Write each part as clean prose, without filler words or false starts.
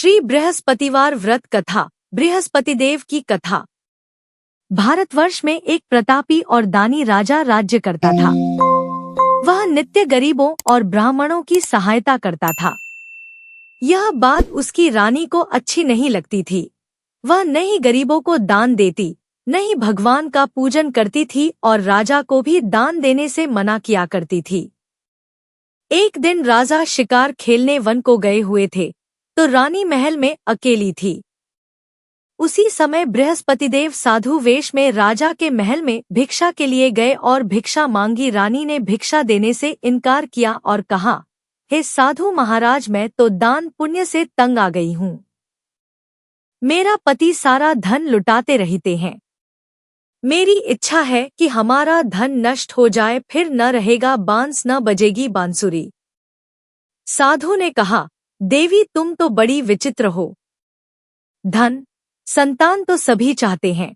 श्री बृहस्पतिवार व्रत कथा। बृहस्पतिदेव की कथा। भारतवर्ष में एक प्रतापी और दानी राजा राज्य करता था। वह नित्य गरीबों और ब्राह्मणों की सहायता करता था। यह बात उसकी रानी को अच्छी नहीं लगती थी। वह न ही गरीबों को दान देती, न ही भगवान का पूजन करती थी और राजा को भी दान देने से मना किया करती थी। एक दिन राजा शिकार खेलने वन को गए हुए थे, तो रानी महल में अकेली थी। उसी समय बृहस्पतिदेव साधु वेश में राजा के महल में भिक्षा के लिए गए और भिक्षा मांगी। रानी ने भिक्षा देने से इनकार किया और कहा, हे साधु महाराज, मैं तो दान पुण्य से तंग आ गई हूँ। मेरा पति सारा धन लुटाते रहते हैं। मेरी इच्छा है कि हमारा धन नष्ट हो जाए, फिर न रहेगा बांस, न बजेगी बांसुरी। साधु ने कहा, देवी तुम तो बड़ी विचित्र हो। धन संतान तो सभी चाहते हैं,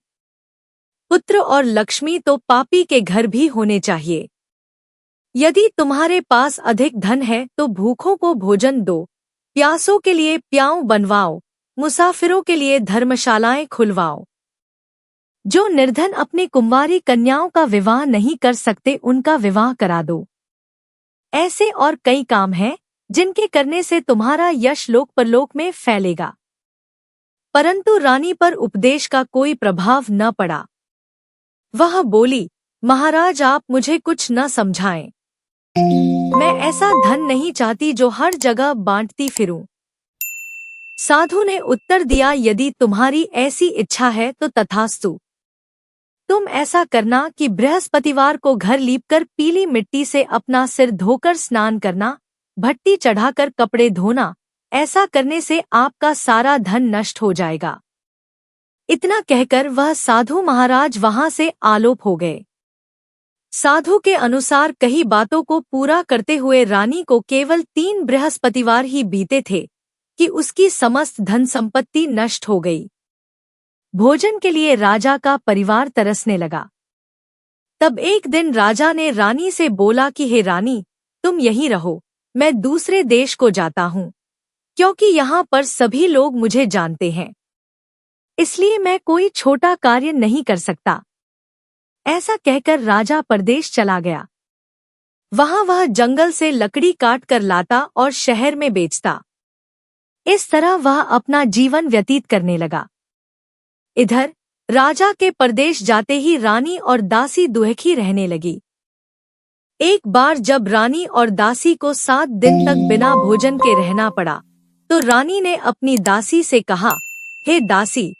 पुत्र और लक्ष्मी तो पापी के घर भी होने चाहिए। यदि तुम्हारे पास अधिक धन है तो भूखों को भोजन दो, प्यासों के लिए प्याऊ बनवाओ, मुसाफिरों के लिए धर्मशालाएं खुलवाओ। जो निर्धन अपनी कुंवारी कन्याओं का विवाह नहीं कर सकते, उनका विवाह करा दो। ऐसे और कई काम हैं जिनके करने से तुम्हारा यश लोक परलोक में फैलेगा। परंतु रानी पर उपदेश का कोई प्रभाव न पड़ा। वह बोली, महाराज आप मुझे कुछ न समझाएं। मैं ऐसा धन नहीं चाहती जो हर जगह बांटती फिरूं। साधु ने उत्तर दिया, यदि तुम्हारी ऐसी इच्छा है तो तथास्तु। तुम ऐसा करना कि बृहस्पतिवार को घर लीपकर पीली मिट्टी से अपना सिर धोकर स्नान करना, भट्टी चढ़ाकर कपड़े धोना। ऐसा करने से आपका सारा धन नष्ट हो जाएगा। इतना कहकर वह साधु महाराज वहां से आलोप हो गए। साधु के अनुसार कई बातों को पूरा करते हुए रानी को केवल 3 बृहस्पतिवार ही बीते थे कि उसकी समस्त धन संपत्ति नष्ट हो गई। भोजन के लिए राजा का परिवार तरसने लगा। तब एक दिन राजा ने रानी से बोला कि हे रानी, तुम यहीं रहो, मैं दूसरे देश को जाता हूँ, क्योंकि यहाँ पर सभी लोग मुझे जानते हैं, इसलिए मैं कोई छोटा कार्य नहीं कर सकता। ऐसा कहकर राजा परदेश चला गया। वहाँ वह जंगल से लकड़ी काट कर लाता और शहर में बेचता। इस तरह वह अपना जीवन व्यतीत करने लगा। इधर राजा के परदेश जाते ही रानी और दासी दुखी रहने लगी। एक बार जब रानी और दासी को 7 दिन तक बिना भोजन के रहना पड़ा, तो रानी ने अपनी दासी से कहा, हे दासी,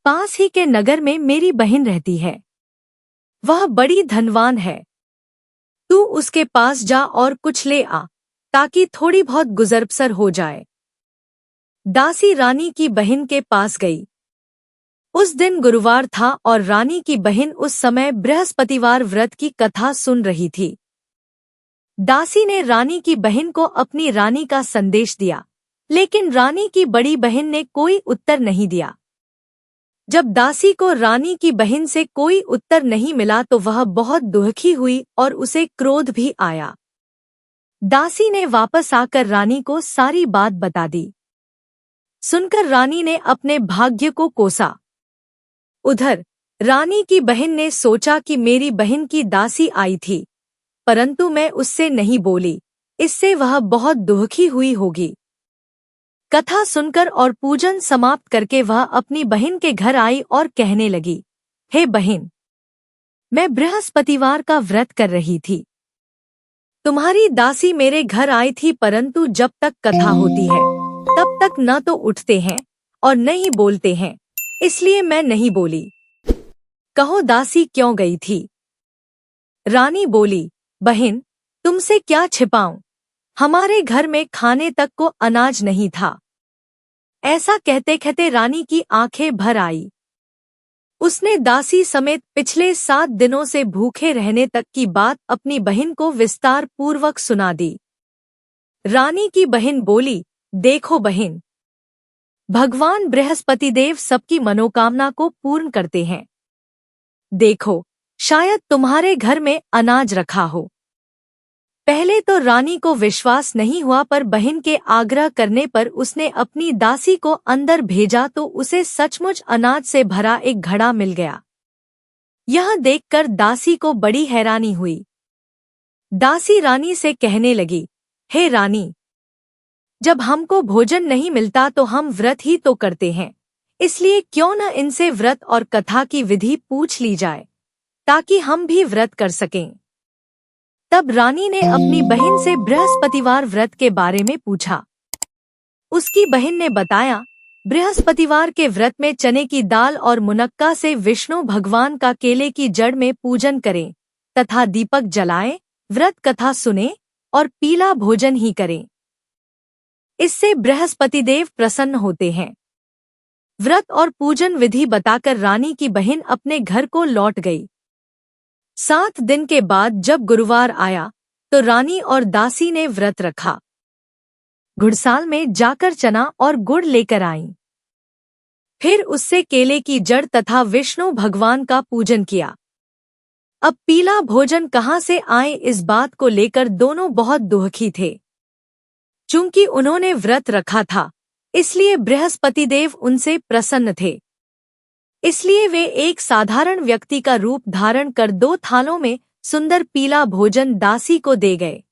पास ही के नगर में मेरी बहन रहती है। वह बड़ी धनवान है। तू उसके पास जा और कुछ ले आ, ताकि थोड़ी बहुत गुजर-बसर हो जाए। दासी रानी की बहन के पास गई। उस दिन गुरुवार था और रानी की बहन उस समय बृहस्पतिवार व्रत की कथा सुन रही थी। दासी ने रानी की बहन को अपनी रानी का संदेश दिया, लेकिन रानी की बड़ी बहन ने कोई उत्तर नहीं दिया। जब दासी को रानी की बहन से कोई उत्तर नहीं मिला तो वह बहुत दुखी हुई और उसे क्रोध भी आया। दासी ने वापस आकर रानी को सारी बात बता दी। सुनकर रानी ने अपने भाग्य को कोसा। उधर रानी की बहन ने सोचा कि मेरी बहन की दासी आई थी, परंतु मैं उससे नहीं बोली, इससे वह बहुत दुखी हुई होगी। कथा सुनकर और पूजन समाप्त करके वह अपनी बहन के घर आई और कहने लगी, हे बहन, मैं बृहस्पतिवार का व्रत कर रही थी। तुम्हारी दासी मेरे घर आई थी, परंतु जब तक कथा होती है तब तक न तो उठते हैं और न ही बोलते हैं, इसलिए मैं नहीं बोली। कहो दासी क्यों गई थी? रानी बोली, बहन, तुमसे क्या छिपाऊं, हमारे घर में खाने तक को अनाज नहीं था। ऐसा कहते कहते रानी की आंखें भर आई। उसने दासी समेत पिछले 7 दिनों से भूखे रहने तक की बात अपनी बहन को विस्तार पूर्वक सुना दी। रानी की बहन बोली, देखो बहन, भगवान बृहस्पतिदेव सबकी मनोकामना को पूर्ण करते हैं। देखो, शायद तुम्हारे घर में अनाज रखा हो। पहले तो रानी को विश्वास नहीं हुआ, पर बहन के आग्रह करने पर उसने अपनी दासी को अंदर भेजा तो उसे सचमुच अनाज से भरा एक घड़ा मिल गया। यह देखकर दासी को बड़ी हैरानी हुई। दासी रानी से कहने लगी, हे रानी, जब हमको भोजन नहीं मिलता तो हम व्रत ही तो करते हैं, इसलिए क्यों न इनसे व्रत और कथा की विधि पूछ ली जाए ताकि हम भी व्रत कर सकें। तब रानी ने अपनी बहन से बृहस्पतिवार व्रत के बारे में पूछा। उसकी बहन ने बताया, बृहस्पतिवार के व्रत में चने की दाल और मुनक्का से विष्णु भगवान का केले की जड़ में पूजन करें तथा दीपक जलाएं, व्रत कथा सुने और पीला भोजन ही करें। इससे बृहस्पतिदेव प्रसन्न होते हैं। व्रत और पूजन विधि बताकर रानी की बहन अपने घर को लौट गई। 7 दिन के बाद जब गुरुवार आया तो रानी और दासी ने व्रत रखा। घुड़साल में जाकर चना और गुड़ लेकर आईं। फिर उससे केले की जड़ तथा विष्णु भगवान का पूजन किया। अब पीला भोजन कहाँ से आए, इस बात को लेकर दोनों बहुत दुखी थे। चूंकि उन्होंने व्रत रखा था, इसलिए बृहस्पतिदेव उनसे प्रसन्न थे। इसलिए वे एक साधारण व्यक्ति का रूप धारण कर 2 थालों में सुंदर पीला भोजन दासी को दे गए।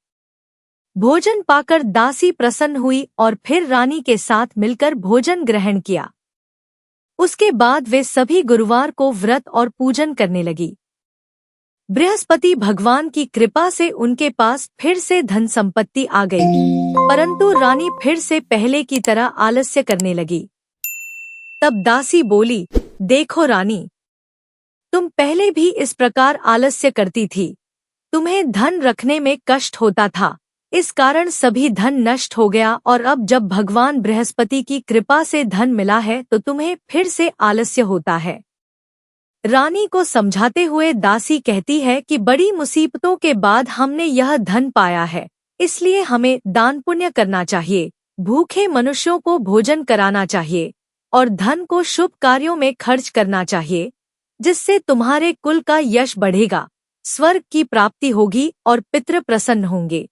भोजन पाकर दासी प्रसन्न हुई और फिर रानी के साथ मिलकर भोजन ग्रहण किया। उसके बाद वे सभी गुरुवार को व्रत और पूजन करने लगी। बृहस्पति भगवान की कृपा से उनके पास फिर से धन संपत्ति आ गई, परंतु रानी फिर से पहले की तरह आलस्य करने लगी। तब दासी बोली, देखो रानी, तुम पहले भी इस प्रकार आलस्य करती थी। तुम्हें धन रखने में कष्ट होता था, इस कारण सभी धन नष्ट हो गया, और अब जब भगवान बृहस्पति की कृपा से धन मिला है तो तुम्हें फिर से आलस्य होता है। रानी को समझाते हुए दासी कहती है कि बड़ी मुसीबतों के बाद हमने यह धन पाया है, इसलिए हमें दान पुण्य करना चाहिए, भूखे मनुष्यों को भोजन कराना चाहिए और धन को शुभ कार्यों में खर्च करना चाहिए, जिससे तुम्हारे कुल का यश बढ़ेगा, स्वर्ग की प्राप्ति होगी और पितृ प्रसन्न होंगे।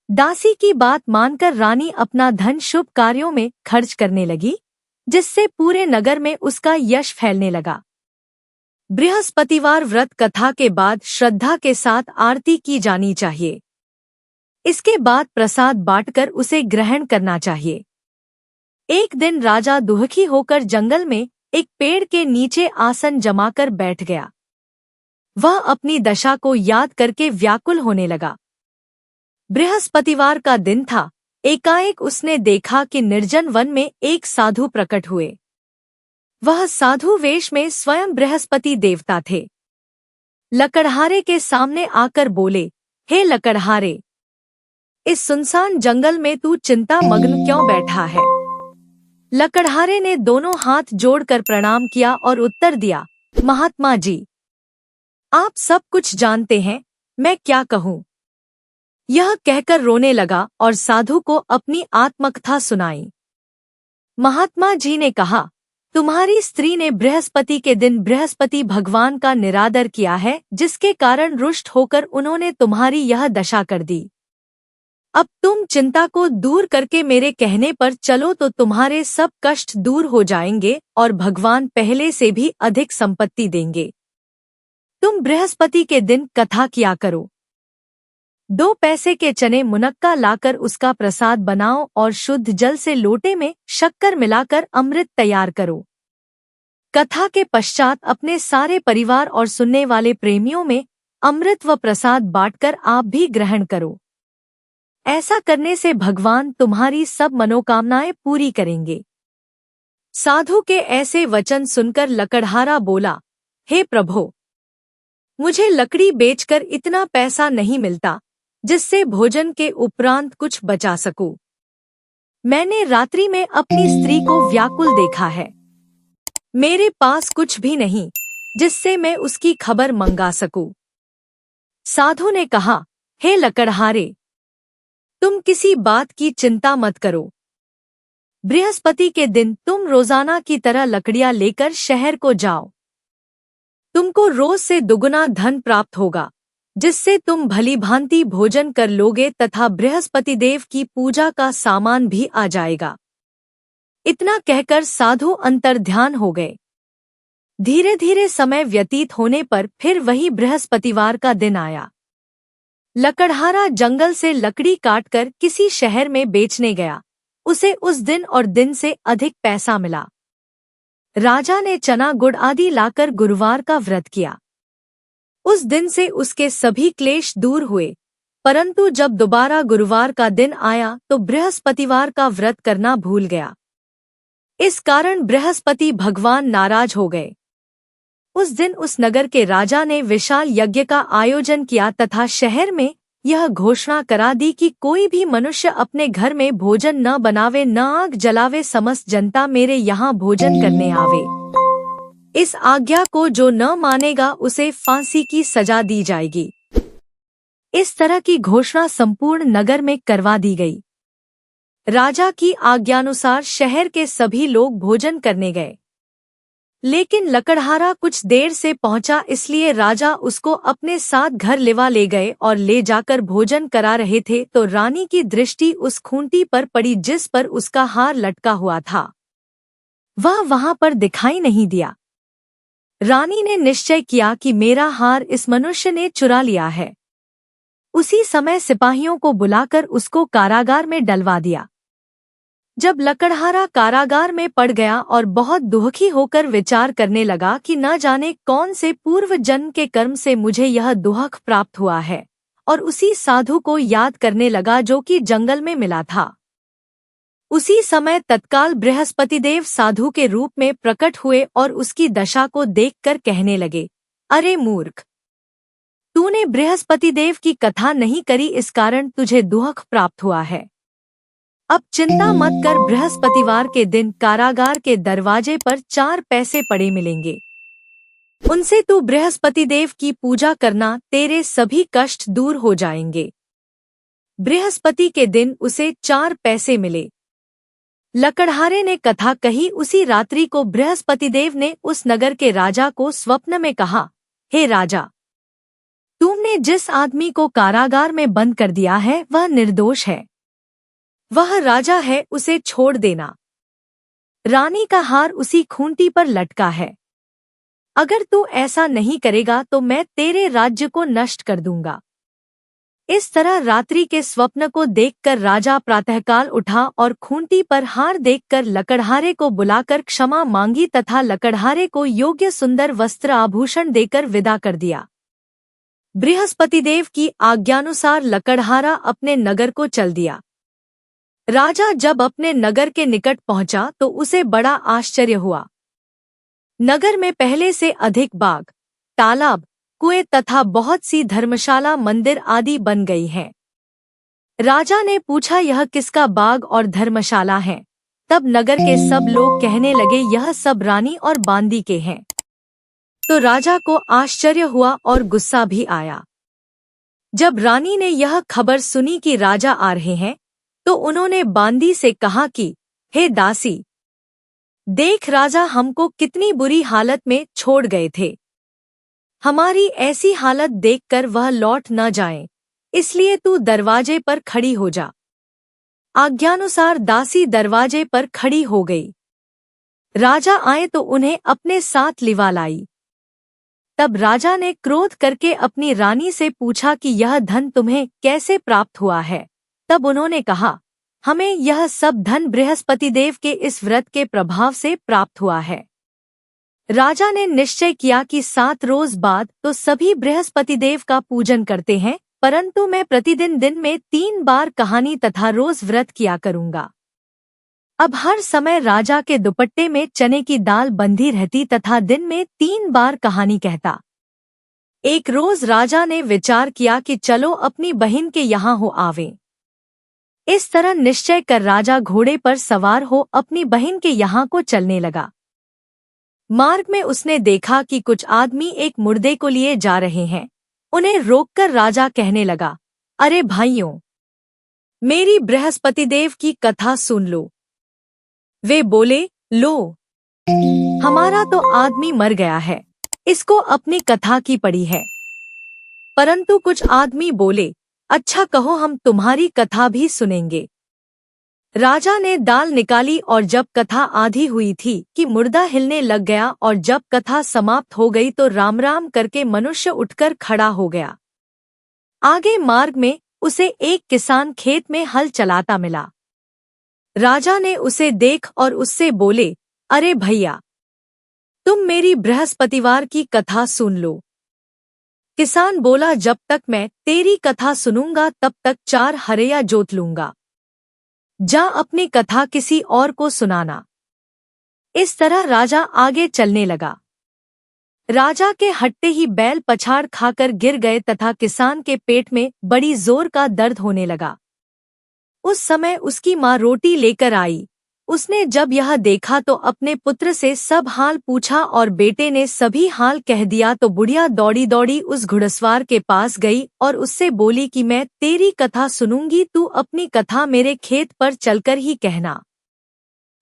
दासी की बात मानकर रानी अपना धन शुभ कार्यों में खर्च करने लगी, जिससे पूरे नगर में उसका यश फैलने लगा। बृहस्पतिवार व्रत कथा के बाद श्रद्धा के साथ आरती की जानी चाहिए। इसके बाद प्रसाद बांटकर उसे ग्रहण करना चाहिए। एक दिन राजा दुखी होकर जंगल में एक पेड़ के नीचे आसन जमाकर बैठ गया। वह अपनी दशा को याद करके व्याकुल होने लगा। बृहस्पतिवार का दिन था। एकाएक उसने देखा कि निर्जन वन में एक साधु प्रकट हुए। वह साधु वेश में स्वयं बृहस्पति देवता थे। लकड़हारे के सामने आकर बोले, हे लकड़हारे, इस सुनसान जंगल में तू चिंता मग्न क्यों बैठा है? लकड़हारे ने दोनों हाथ जोड़कर प्रणाम किया और उत्तर दिया, महात्मा जी, आप सब कुछ जानते हैं, मैं क्या कहूँ? यह कहकर रोने लगा और साधु को अपनी आत्मकथा सुनाई। महात्मा जी ने कहा, तुम्हारी स्त्री ने बृहस्पति के दिन बृहस्पति भगवान का निरादर किया है, जिसके कारण रुष्ट होकर उन्होंने तुम्हारी यह दशा कर दी। अब तुम चिंता को दूर करके मेरे कहने पर चलो तो तुम्हारे सब कष्ट दूर हो जाएंगे और भगवान पहले से भी अधिक संपत्ति देंगे। तुम बृहस्पति के दिन कथा किया करो। 2 पैसे के चने मुनक्का लाकर उसका प्रसाद बनाओ और शुद्ध जल से लोटे में शक्कर मिलाकर अमृत तैयार करो। कथा के पश्चात अपने सारे परिवार और सुनने वाले प्रेमियों में अमृत व प्रसाद बांटकर आप भी ग्रहण करो। ऐसा करने से भगवान तुम्हारी सब मनोकामनाएं पूरी करेंगे। साधु के ऐसे वचन सुनकर लकड़हारा बोला, हे प्रभो, मुझे लकड़ी बेचकर इतना पैसा नहीं मिलता जिससे भोजन के उपरांत कुछ बचा सकूं। मैंने रात्रि में अपनी स्त्री को व्याकुल देखा है। मेरे पास कुछ भी नहीं जिससे मैं उसकी खबर मंगा सकूं। साधु ने कहा, हे लकड़हारे, तुम किसी बात की चिंता मत करो। बृहस्पति के दिन तुम रोजाना की तरह लकड़ियां लेकर शहर को जाओ। तुमको रोज से दुगुना धन प्राप्त होगा। जिससे तुम भली भांति भोजन कर लोगे तथा बृहस्पति देव की पूजा का सामान भी आ जाएगा। इतना कहकर साधु अंतर्ध्यान हो गए। धीरे धीरे समय व्यतीत होने पर फिर वही बृहस्पतिवार का दिन आया। लकड़हारा जंगल से लकड़ी काटकर किसी शहर में बेचने गया। उसे उस दिन और दिन से अधिक पैसा मिला। राजा ने चना गुड़ आदि लाकर गुरुवार का व्रत किया। उस दिन से उसके सभी क्लेश दूर हुए, परंतु जब दोबारा गुरुवार का दिन आया तो बृहस्पतिवार का व्रत करना भूल गया। इस कारण बृहस्पति भगवान नाराज हो गए। उस दिन उस नगर के राजा ने विशाल यज्ञ का आयोजन किया तथा शहर में यह घोषणा करा दी कि कोई भी मनुष्य अपने घर में भोजन न बनावे, न आग जलावे, समस्त जनता मेरे यहाँ भोजन करने आवे। इस आज्ञा को जो न मानेगा उसे फांसी की सजा दी जाएगी। इस तरह की घोषणा संपूर्ण नगर में करवा दी गई। राजा की आज्ञानुसार शहर के सभी लोग भोजन करने गए, लेकिन लकड़हारा कुछ देर से पहुंचा, इसलिए राजा उसको अपने साथ घर ले गए और ले जाकर भोजन करा रहे थे तो रानी की दृष्टि उस खूंटी पर पड़ी जिस पर उसका हार लटका हुआ था। वह वहां पर दिखाई नहीं दिया। रानी ने निश्चय किया कि मेरा हार इस मनुष्य ने चुरा लिया है। उसी समय सिपाहियों को बुलाकर उसको कारागार में डलवा दिया। जब लकड़हारा कारागार में पड़ गया और बहुत दुखी होकर विचार करने लगा कि न जाने कौन से पूर्व जन्म के कर्म से मुझे यह दुख प्राप्त हुआ है, और उसी साधु को याद करने लगा जो कि जंगल में मिला था। उसी समय तत्काल बृहस्पतिदेव साधु के रूप में प्रकट हुए और उसकी दशा को देखकर कहने लगे, अरे मूर्ख, तूने बृहस्पतिदेव की कथा नहीं करी, इस कारण तुझे दुख प्राप्त हुआ है। अब चिंता मत कर, बृहस्पतिवार के दिन कारागार के दरवाजे पर 4 पैसे पड़े मिलेंगे। उनसे तू बृहस्पतिदेव की पूजा करना, तेरे सभी कष्ट दूर हो जाएंगे। बृहस्पति के दिन उसे 4 पैसे मिले। लकड़हारे ने कथा कही। उसी रात्रि को बृहस्पतिदेव ने उस नगर के राजा को स्वप्न में कहा, हे राजा, तुमने जिस आदमी को कारागार में बंद कर दिया है वह निर्दोष है। वह राजा है, उसे छोड़ देना। रानी का हार उसी खूंटी पर लटका है। अगर तू ऐसा नहीं करेगा तो मैं तेरे राज्य को नष्ट कर दूंगा। इस तरह रात्रि के स्वप्न को देखकर राजा प्रातःकाल उठा और खूंटी पर हार देखकर लकड़हारे को बुलाकर क्षमा मांगी तथा लकड़हारे को योग्य सुंदर वस्त्र आभूषण देकर विदा कर दिया। बृहस्पतिदेव की आज्ञानुसार लकड़हारा अपने नगर को चल दिया। राजा जब अपने नगर के निकट पहुंचा तो उसे बड़ा आश्चर्य हुआ। नगर में पहले से अधिक बाग, तालाब, कुएं तथा बहुत सी धर्मशाला, मंदिर आदि बन गई हैं। राजा ने पूछा, यह किसका बाग और धर्मशाला है? तब नगर के सब लोग कहने लगे, यह सब रानी और बांदी के हैं। तो राजा को आश्चर्य हुआ और गुस्सा भी आया। जब रानी ने यह खबर सुनी कि राजा आ रहे हैं तो उन्होंने बांदी से कहा कि हे दासी, देख राजा हमको कितनी बुरी हालत में छोड़ गए थे। हमारी ऐसी हालत देखकर वह लौट न जाएं, इसलिए तू दरवाजे पर खड़ी हो जा। आज्ञानुसार दासी दरवाजे पर खड़ी हो गई। राजा आए तो उन्हें अपने साथ लिवा लाई। तब राजा ने क्रोध करके अपनी रानी से पूछा कि यह धन तुम्हें कैसे प्राप्त हुआ है? तब उन्होंने कहा, हमें यह सब धन बृहस्पतिदेव के इस व्रत के प्रभाव से प्राप्त हुआ है। राजा ने निश्चय किया कि 7 रोज बाद तो सभी बृहस्पतिदेव का पूजन करते हैं, परंतु मैं प्रतिदिन दिन में 3 बार कहानी तथा रोज व्रत किया करूंगा। अब हर समय राजा के दुपट्टे में चने की दाल बंधी रहती तथा दिन में 3 बार कहानी कहता। एक रोज राजा ने विचार किया कि चलो अपनी बहन के यहाँ हो आवें। इस तरह निश्चय कर राजा घोड़े पर सवार हो अपनी बहन के यहाँ को चलने लगा। मार्ग में उसने देखा कि कुछ आदमी एक मुर्दे को लिए जा रहे हैं। उन्हें रोककर राजा कहने लगा, अरे भाइयों, मेरी बृहस्पतिदेव की कथा सुन लो। वे बोले, लो, हमारा तो आदमी मर गया है, इसको अपनी कथा की पड़ी है। परंतु कुछ आदमी बोले, अच्छा कहो, हम तुम्हारी कथा भी सुनेंगे। राजा ने दाल निकाली और जब कथा आधी हुई थी कि मुर्दा हिलने लग गया, और जब कथा समाप्त हो गई तो राम राम करके मनुष्य उठकर खड़ा हो गया। आगे मार्ग में उसे एक किसान खेत में हल चलाता मिला। राजा ने उसे देख और उससे बोले, अरे भैया, तुम मेरी बृहस्पतिवार की कथा सुन लो। किसान बोला, जब तक मैं तेरी कथा सुनूंगा तब तक 4 हरया जोत लूंगा। जा अपनी कथा किसी और को सुनाना। इस तरह राजा आगे चलने लगा। राजा के हटते ही बैल पछाड़ खाकर गिर गए तथा किसान के पेट में बड़ी जोर का दर्द होने लगा। उस समय उसकी माँ रोटी लेकर आई। उसने जब यह देखा तो अपने पुत्र से सब हाल पूछा और बेटे ने सभी हाल कह दिया तो बुढ़िया दौड़ी दौड़ी उस घुड़सवार के पास गई और उससे बोली कि मैं तेरी कथा सुनूंगी, तू अपनी कथा मेरे खेत पर चलकर ही कहना।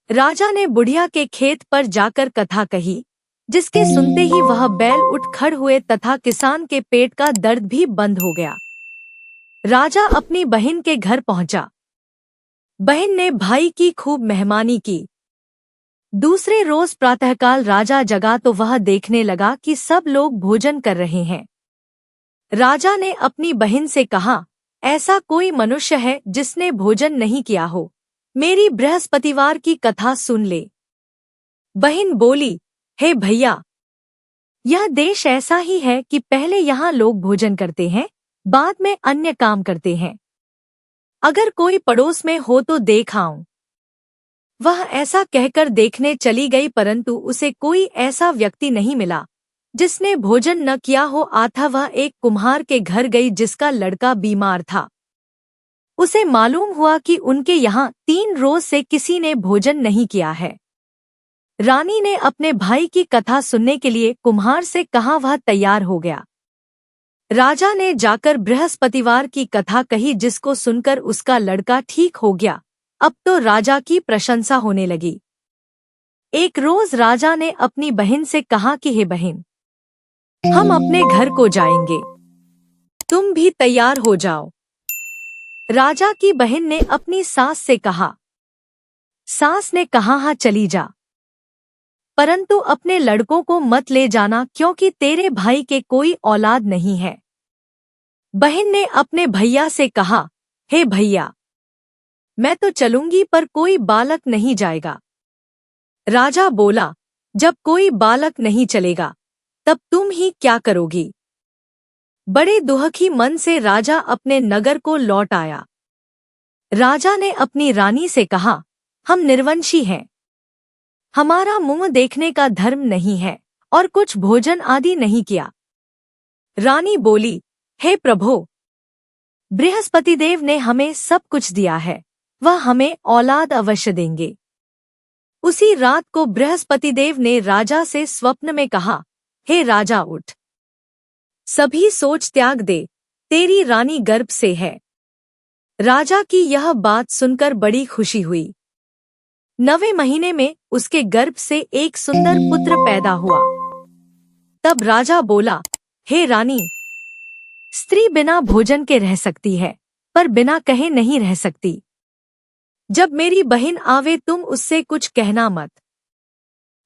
राजा ने बुढ़िया के खेत पर जाकर कथा कही, जिसके सुनते ही वह बैल उठ खड़ हुए तथा किसान के पेट का दर्द भी बंद हो गया। राजा अपनी बहन के घर पहुंचा। बहन ने भाई की खूब मेहमानी की। दूसरे रोज प्रातःकाल राजा जगा तो वह देखने लगा कि सब लोग भोजन कर रहे हैं। राजा ने अपनी बहन से कहा, ऐसा कोई मनुष्य है जिसने भोजन नहीं किया हो, मेरी बृहस्पतिवार की कथा सुन ले। बहन बोली, हे भैया, यह देश ऐसा ही है कि पहले यहाँ लोग भोजन करते हैं, बाद में अन्य काम करते हैं। अगर कोई पड़ोस में हो तो देख आऊं। वह ऐसा कहकर देखने चली गई, परंतु उसे कोई ऐसा व्यक्ति नहीं मिला जिसने भोजन न किया हो। अतः वह एक कुम्हार के घर गई जिसका लड़का बीमार था। उसे मालूम हुआ कि उनके यहाँ 3 रोज से किसी ने भोजन नहीं किया है। रानी ने अपने भाई की कथा सुनने के लिए कुम्हार से कहा, वह तैयार हो गया। राजा ने जाकर बृहस्पतिवार की कथा कही, जिसको सुनकर उसका लड़का ठीक हो गया। अब तो राजा की प्रशंसा होने लगी। एक रोज राजा ने अपनी बहन से कहा कि हे बहन, हम अपने घर को जाएंगे, तुम भी तैयार हो जाओ। राजा की बहन ने अपनी सास से कहा। सास ने कहा, हाँ चली जा, परंतु अपने लड़कों को मत ले जाना, क्योंकि तेरे भाई के कोई औलाद नहीं है। बहन ने अपने भैया से कहा, हे भैया, मैं तो चलूंगी पर कोई बालक नहीं जाएगा। राजा बोला, जब कोई बालक नहीं चलेगा तब तुम ही क्या करोगी। बड़े दुखी मन से राजा अपने नगर को लौट आया। राजा ने अपनी रानी से कहा, हम निर्वंशी हैं, हमारा मुंह देखने का धर्म नहीं है और कुछ भोजन आदि नहीं किया। रानी बोली, हे प्रभो, बृहस्पतिदेव ने हमें सब कुछ दिया है, वह हमें औलाद अवश्य देंगे। उसी रात को बृहस्पतिदेव ने राजा से स्वप्न में कहा, हे राजा उठ, सभी सोच त्याग दे, तेरी रानी गर्भ से है। राजा की यह बात सुनकर बड़ी खुशी हुई। 9वें महीने में उसके गर्भ से एक सुंदर पुत्र पैदा हुआ। तब राजा बोला, हे रानी, स्त्री बिना भोजन के रह सकती है, पर बिना कहे नहीं रह सकती। जब मेरी बहन आवे तुम उससे कुछ कहना मत।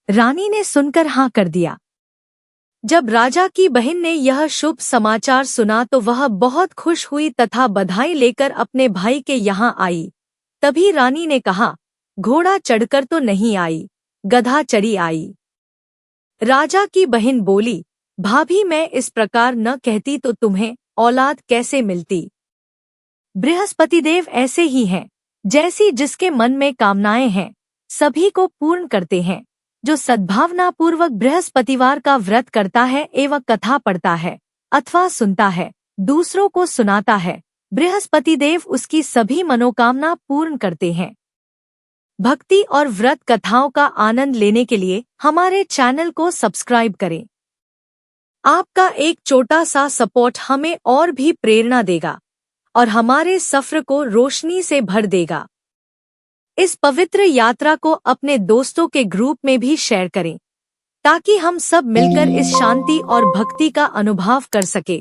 रानी ने सुनकर हाँ कर दिया। जब राजा की बहन ने यह शुभ समाचार सुना तो वह बहुत खुश हुई तथा बधाई लेकर अपने भाई के यहाँ आई। तभी रानी ने कहा, घोड़ा चढ़कर तो नहीं आई, गधा चढ़ी आई। राजा की बहन बोली, भाभी, मैं इस प्रकार न कहती तो तुम्हें औलाद कैसे मिलती। बृहस्पतिदेव ऐसे ही हैं, जैसी जिसके मन में कामनाएं हैं सभी को पूर्ण करते हैं। जो सद्भावना पूर्वक बृहस्पतिवार का व्रत करता है एवं कथा पढ़ता है अथवा सुनता है, दूसरों को सुनाता है, बृहस्पतिदेव उसकी सभी मनोकामना पूर्ण करते हैं। भक्ति और व्रत कथाओं का आनंद लेने के लिए हमारे चैनल को सब्सक्राइब करें। आपका एक छोटा सा सपोर्ट हमें और भी प्रेरणा देगा और हमारे सफर को रोशनी से भर देगा। इस पवित्र यात्रा को अपने दोस्तों के ग्रुप में भी शेयर करें, ताकि हम सब मिलकर इस शांति और भक्ति का अनुभव कर सके।